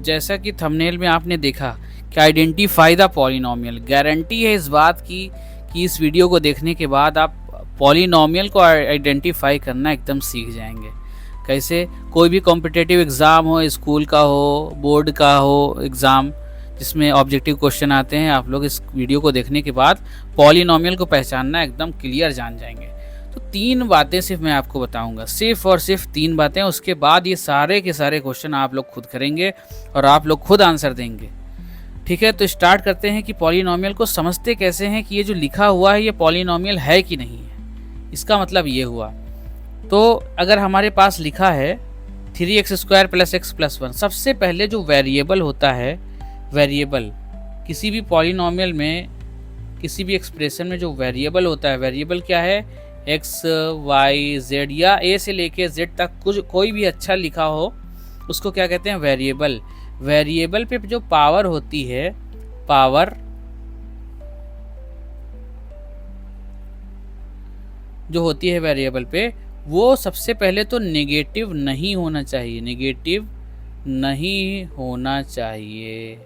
जैसा कि थंबनेल में आपने देखा कि आइडेंटिफाई द पॉलिनोमियल, गारंटी है इस बात की कि इस वीडियो को देखने के बाद आप पॉलिनोमियल को आइडेंटिफाई करना एकदम सीख जाएंगे। कैसे? कोई भी कॉम्पिटिटिव एग्ज़ाम हो, स्कूल का हो, बोर्ड का हो एग्ज़ाम जिसमें ऑब्जेक्टिव क्वेश्चन आते हैं, आप लोग इस वीडियो को देखने के बाद पॉलिनोमियल को पहचानना एकदम क्लियर जान जाएंगे। तो 3 बातें सिर्फ मैं आपको बताऊंगा, सिर्फ और सिर्फ 3 बातें। उसके बाद ये सारे के सारे क्वेश्चन आप लोग खुद करेंगे और आप लोग खुद आंसर देंगे। ठीक है, तो स्टार्ट करते हैं कि पॉलिनोमियल को समझते कैसे हैं कि ये जो लिखा हुआ है ये पॉलिनोमियल है कि नहीं है। इसका मतलब ये हुआ, तो अगर हमारे पास लिखा है 3x² + x + 1, सबसे पहले जो वेरिएबल होता है, वेरिएबल किसी भी पॉलिनोमियल में, किसी भी एक्सप्रेशन में जो वेरिएबल होता है, वेरिएबल क्या है? x, y, z या a से लेके z तक कुछ कोई भी अच्छा लिखा हो उसको क्या कहते हैं? वेरिएबल। वेरिएबल पे जो पावर होती है, पावर जो होती है वेरिएबल पे, वो सबसे पहले तो नेगेटिव नहीं होना चाहिए, नेगेटिव नहीं होना चाहिए।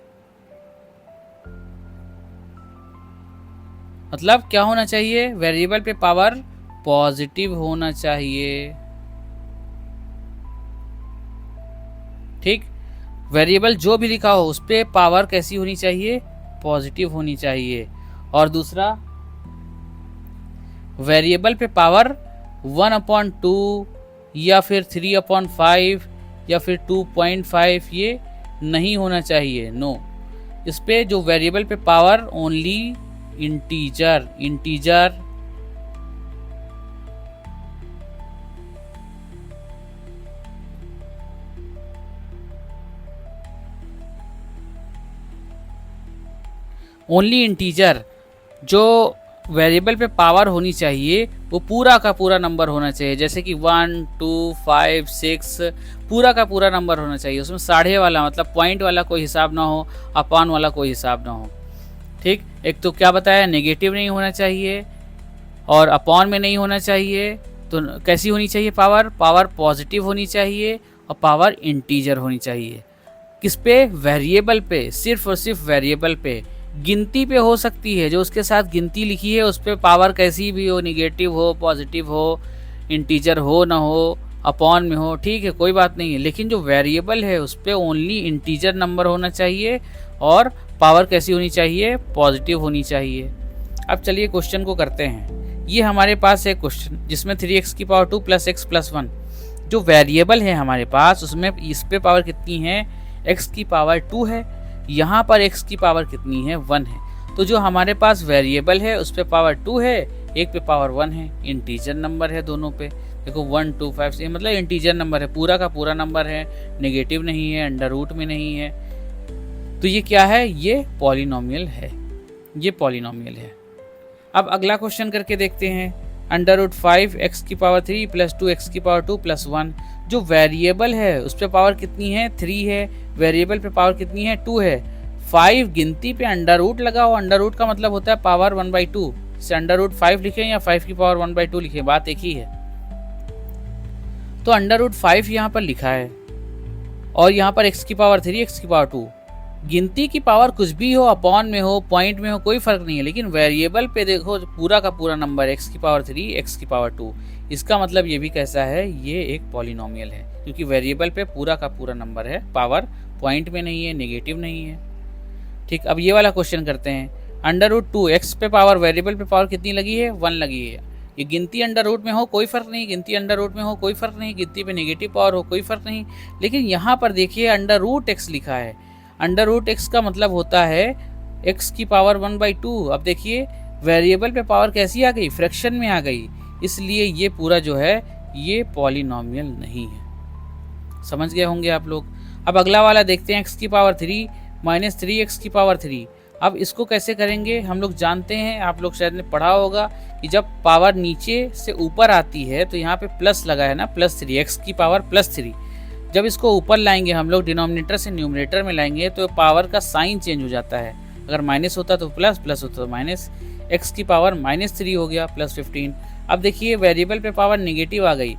मतलब क्या होना चाहिए? वेरिएबल पे पावर पॉजिटिव होना चाहिए। ठीक, वेरिएबल जो भी लिखा हो उस पे पावर कैसी होनी चाहिए? पॉजिटिव होनी चाहिए। और दूसरा, वेरिएबल पे पावर 1/2 या फिर 3/5 या फिर 2.5 ये नहीं होना चाहिए, नो। इस पे जो वेरिएबल पे power only integer, integer only integer, जो वेरिएबल पे पावर होनी चाहिए वो पूरा का पूरा नंबर होना चाहिए। जैसे कि 1, 2, 5, 6 पूरा का पूरा नंबर होना चाहिए। उसमें साढ़े वाला मतलब पॉइंट वाला कोई हिसाब ना हो, अपॉन वाला कोई हिसाब ना हो। ठीक, एक तो क्या बताया? नेगेटिव नहीं होना चाहिए और अपॉन में नहीं होना चाहिए। तो कैसी होनी चाहिए पावर? पावर पॉजिटिव होनी चाहिए और पावर इंटीजर होनी चाहिए। किस पे? वेरिएबल पे, सिर्फ और सिर्फ वेरिएबल पे। गिनती पे हो सकती है, जो उसके साथ गिनती लिखी है उस पर पावर कैसी भी हो, निगेटिव हो, पॉजिटिव हो, इंटीजर हो ना हो, अपॉन में हो, ठीक है, कोई बात नहीं है। लेकिन जो वेरिएबल है उस पर ओनली इंटीजर नंबर होना चाहिए और पावर कैसी होनी चाहिए? पॉजिटिव होनी चाहिए। अब चलिए क्वेश्चन को करते हैं। ये हमारे पास है क्वेश्चन जिसमें 3x² + x + 1 जो वेरिएबल है हमारे पास, उसमें इस पे पावर कितनी है? x² है, यहाँ पर x की पावर कितनी है? 1 है। तो जो हमारे पास वेरिएबल है उस पे पावर 2 है, एक पे पावर 1 है, इंटीजर नंबर है दोनों पे। देखो 1, 2, 5 से मतलब इंटीजर नंबर है, पूरा का पूरा नंबर है, नेगेटिव नहीं है, अंडर रूट में नहीं है। तो ये क्या है? ये पॉलिनोमियल है, ये पॉलिनोमियल है। अब अगला क्वेश्चन करके देखते हैं। √5 x³ + 2 x² + 1 जो वेरिएबल है उस पे पावर कितनी है? 3 है। वेरिएबल पे पावर कितनी है? 2 है। 5 गिनती पे अंडर रूट लगाओ, अंडर रूट का मतलब होता है पावर 1/2 से √5 लिखें या 5 की पावर 1/2 लिखें, बात एक ही है। तो √5 यहाँ पर लिखा है और यहाँ पर x³ x² गिनती की पावर कुछ भी हो, अपॉन में हो, पॉइंट में हो, कोई फर्क नहीं है। लेकिन वेरिएबल पे देखो पूरा का पूरा नंबर x³ x²। इसका मतलब ये भी कैसा है? ये एक पॉलिनोमियल है, क्योंकि वेरिएबल पे पूरा का पूरा नंबर है, पावर पॉइंट में नहीं है, नेगेटिव नहीं है। ठीक, अब ये वाला क्वेश्चन करते हैं। √2 x पे पावर, वेरिएबल पे पावर कितनी लगी है? 1 लगी है। ये गिनती अंडर रूट में हो कोई फर्क नहीं, गिनती अंडर रूट में हो कोई फर्क नहीं, गिनती पे नेगेटिव पावर हो कोई फर्क नहीं। लेकिन यहाँ पर देखिए √x लिखा है। √x का मतलब होता है x की पावर 1/2। अब देखिए वेरिएबल पे पावर कैसी आ गई? फ्रैक्शन में आ गई, इसलिए ये पूरा जो है ये पॉलिनोमियल नहीं है। समझ गए होंगे आप लोग। अब अगला वाला देखते हैं, x³ - 3x³। अब इसको कैसे करेंगे? हम लोग जानते हैं, आप लोग शायद ने पढ़ा होगा कि जब पावर नीचे से ऊपर आती है तो यहाँ पे प्लस लगा है ना, +3, x³ +3। जब इसको ऊपर लाएंगे हम लोग, डिनोमिनेटर से न्यूमरेटर में लाएंगे, तो पावर का साइन चेंज हो जाता है। अगर माइनस होता तो प्लस, प्लस होता तो माइनस। x³ हो गया +15। अब देखिए वेरिएबल पे पावर निगेटिव आ गई,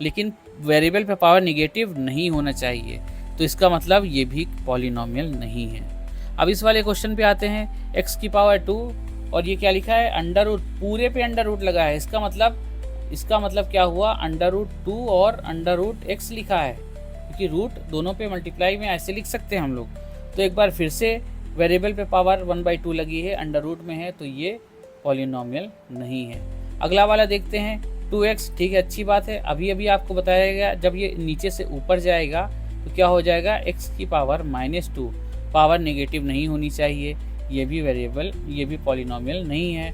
लेकिन वेरिएबल पे पावर निगेटिव नहीं होना चाहिए। तो इसका मतलब ये भी पॉलिनोमियल नहीं है। अब इस वाले क्वेश्चन पे आते हैं, x की पावर 2 और ये क्या लिखा है, अंडर रूट, पूरे पे अंडर रूट लगा है। इसका मतलब क्या हुआ, अंडर रूट 2 और अंडर रूट x लिखा है, क्योंकि रूट दोनों पे मल्टीप्लाई में ऐसे लिख सकते हैं हम लोग। तो एक बार फिर से वेरिएबल पे पावर 1/2 लगी है, अंडर रूट में है, तो ये पॉलिनोमियल नहीं है। अगला वाला देखते हैं, 2x, ठीक है, अच्छी बात है। अभी आपको बताया गया जब ये नीचे से ऊपर जाएगा तो क्या हो जाएगा, x की पावर -2, पावर नेगेटिव नहीं होनी चाहिए, ये भी वेरिएबल, ये भी पॉलिनोमियल नहीं है।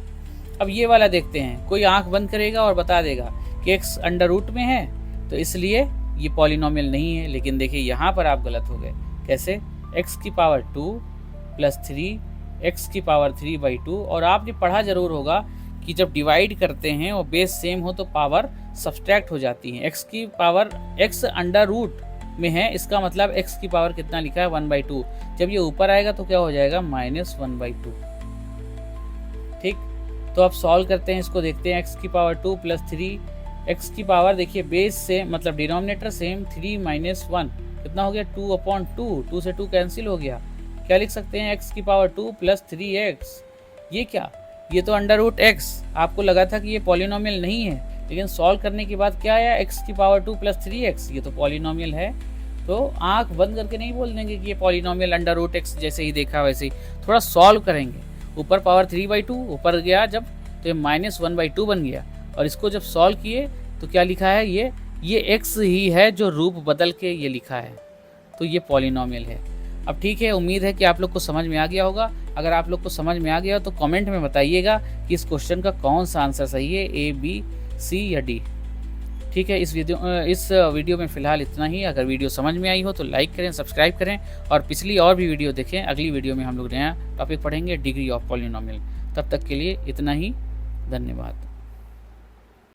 अब ये वाला देखते हैं, कोई आंख बंद करेगा और बता देगा कि x अंडर रूट में है तो इसलिए ये पॉलिनोमियल नहीं है। लेकिन देखिए यहाँ पर आप गलत हो गए। कैसे, x की पावर 2 + 3, x की पावर 3/2। और आपने पढ़ा जरूर होगा कि जब डिवाइड करते हैं और बेस सेम हो तो पावर सब्सट्रैक्ट हो जाती है। x की पावर, x अंडर रूट में है, इसका मतलब x की पावर कितना लिखा है, 1/2। जब ये ऊपर आएगा तो क्या हो जाएगा, -1/2। ठीक, तो अब सॉल्व करते हैं इसको, देखते हैं x की पावर 2 + 3, x की पावर देखिए बेस से मतलब डिनोमिनेटर सेम, 3 - 1 कितना हो गया, 2/2, 2 से 2 कैंसिल हो गया। क्या लिख सकते हैं, x की पावर 2 + 3x। ये क्या, ये तो अंडर रूट x, आपको लगा था कि ये पॉलिनोमियल नहीं है, लेकिन सॉल्व करने के बाद क्या आया, x की पावर 2 + 3x, ये तो पॉलिनोमियल है। तो आंख बंद करके नहीं बोल देंगे कि ये पॉलिनोमियल, अंडर रूट x जैसे ही देखा वैसे ही, थोड़ा सॉल्व करेंगे। ऊपर पावर 3/2 ऊपर गया जब, तो ये -1/2 बन गया, और इसको जब सॉल्व किए तो क्या लिखा है, ये x ही है जो रूप बदल के ये लिखा है, तो ये पॉलिनोमियल है। अब ठीक है, उम्मीद है कि आप लोग को समझ में आ गया होगा। अगर आप लोग को समझ में आ गया हो तो कमेंट में बताइएगा कि इस क्वेश्चन का कौन सा आंसर सही है, A, B, C या D। ठीक है, इस वीडियो में फ़िलहाल इतना ही। अगर वीडियो समझ में आई हो तो लाइक करें, सब्सक्राइब करें, और पिछली और भी वीडियो देखें। अगली वीडियो में हम लोग नया टॉपिक पढ़ेंगे, डिग्री ऑफ पॉलिनोमियल। तब तक के लिए इतना ही, धन्यवाद।